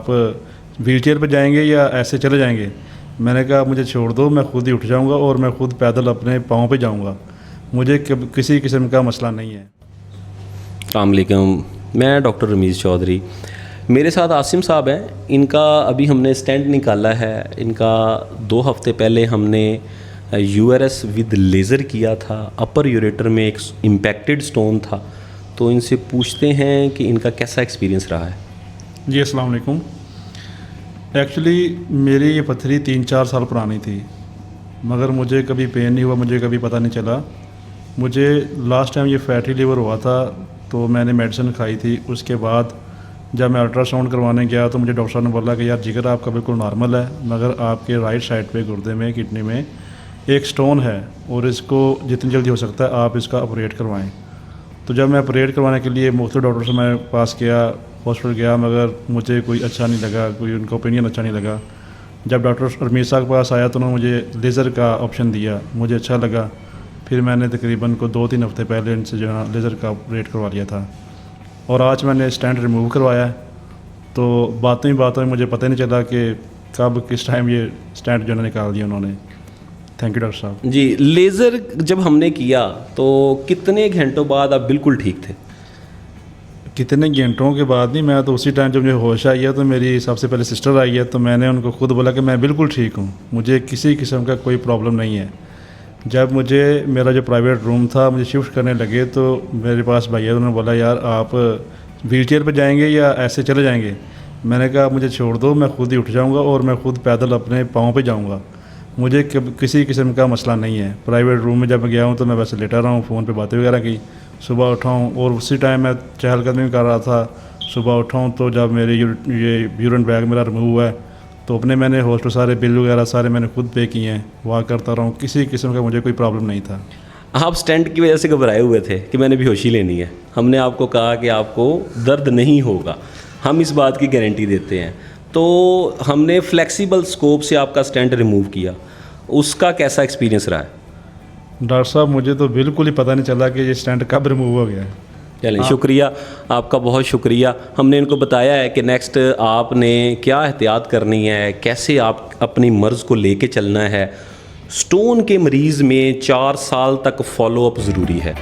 आप व्हीलचेयर पे जाएंगे या ऐसे चले जाएंगे। मैंने कहा मुझे छोड़ दो, मैं खुद ही उठ जाऊंगा और मैं खुद पैदल अपने पाँव पे जाऊंगा, मुझे किसी किस्म का मसला नहीं है। अस्सलाम वालेकुम, मैं डॉक्टर रमीज़ चौधरी। मेरे साथ आसिम साहब हैं। इनका अभी हमने स्टेंट निकाला है। इनका 2 हफ़्ते पहले हमने यूआरएस विद लेज़र किया था। अपर यूरेटर में एक इम्पैक्टेड स्टोन था। तो इनसे पूछते हैं कि इनका कैसा एक्सपीरियंस रहा है। जी अस्सलाम वालेकुम। एक्चुअली मेरी ये पथरी 3-4 साल पुरानी थी, मगर मुझे कभी पेन नहीं हुआ, मुझे कभी पता नहीं चला। मुझे लास्ट टाइम ये फैटी लीवर हुआ था तो मैंने मेडिसिन खाई थी। उसके बाद जब मैं अल्ट्रासाउंड करवाने गया तो मुझे डॉक्टर साहब ने बोला कि यार जिगर आपका बिल्कुल नॉर्मल है, मगर आपके राइट साइड पे गुर्दे में, किडनी में एक स्टोन है और इसको जितनी जल्दी हो सकता है आप इसका ऑपरेट करवाएं। तो जब मैं ऑपरेट करवाने के लिए मुख्तलिफ डॉक्टर से मैं पास गया, हॉस्पिटल गया, मगर मुझे कोई अच्छा नहीं लगा, कोई उनका ओपिनियन अच्छा नहीं लगा। जब डॉक्टर रमीज़ साहब के पास आया तो उन्होंने मुझे लेज़र का ऑप्शन दिया, मुझे अच्छा लगा। फिर मैंने तकरीबन को 2-3 हफ़्ते पहले इनसे जो है लेज़र का ऑपरेट करवा लिया था और आज मैंने स्टेंट रिमूव करवाया है। तो बातों ही मुझे पता ही नहीं चला कि कब किस टाइम ये स्टेंट जो है निकाल दिया उन्होंने। थैंक यू डॉक्टर साहब। जी, लेज़र जब हमने किया तो कितने घंटों बाद आप बिल्कुल ठीक थे? कितने घंटों के बाद नहीं, मैं तो उसी टाइम जब मुझे होश आई है तो मेरी सबसे पहले सिस्टर आई है, तो मैंने उनको खुद बोला कि मैं बिल्कुल ठीक हूँ, मुझे किसी किस्म का कोई प्रॉब्लम नहीं है। जब मुझे मेरा जो प्राइवेट रूम था मुझे शिफ्ट करने लगे तो मेरे पास भैया उन्होंने बोला यार आप व्हीलचेयर पे जाएंगे या ऐसे चले जाएंगे। मैंने कहा मुझे छोड़ दो, मैं खुद ही उठ जाऊँगा और मैं खुद पैदल अपने पाँव पे जाऊँगा, मुझे किसी किस्म का मसला नहीं है। प्राइवेट रूम में जब मैं गया हूँ तो मैं वैसे लेटा रहा हूँ, फ़ोन पे बातें वगैरह की। सुबह उठा हूँ और उसी टाइम मैं चहलकदमी भी कर रहा था। सुबह उठा हूँ तो जब मेरे ये यूरिन बैग मेरा रिमूव हुआ है तो अपने मैंने हॉस्पिटल सारे बिल वगैरह सारे मैंने खुद पे किए हैं, वहाँ करता रहा हूँ, किसी किस्म का मुझे कोई प्रॉब्लम नहीं था। आप स्टेंट की वजह से घबराए हुए थे कि मैंने बेहोशी लेनी है। हमने आपको कहा कि आपको दर्द नहीं होगा, हम इस बात की गारंटी देते हैं। तो हमने फ्लेक्सिबल स्कोप से आपका स्टेंट रिमूव किया, उसका कैसा एक्सपीरियंस रहा है? डॉक्टर साहब मुझे तो बिल्कुल ही पता नहीं चला कि ये स्टेंट कब रिमूव हो गया है। चलें, शुक्रिया, आपका बहुत शुक्रिया। हमने इनको बताया है कि नेक्स्ट आपने क्या एहतियात करनी है, कैसे आप अपनी मर्ज़ को लेके चलना है। स्टोन के मरीज़ में 4 साल तक फॉलोअप ज़रूरी है।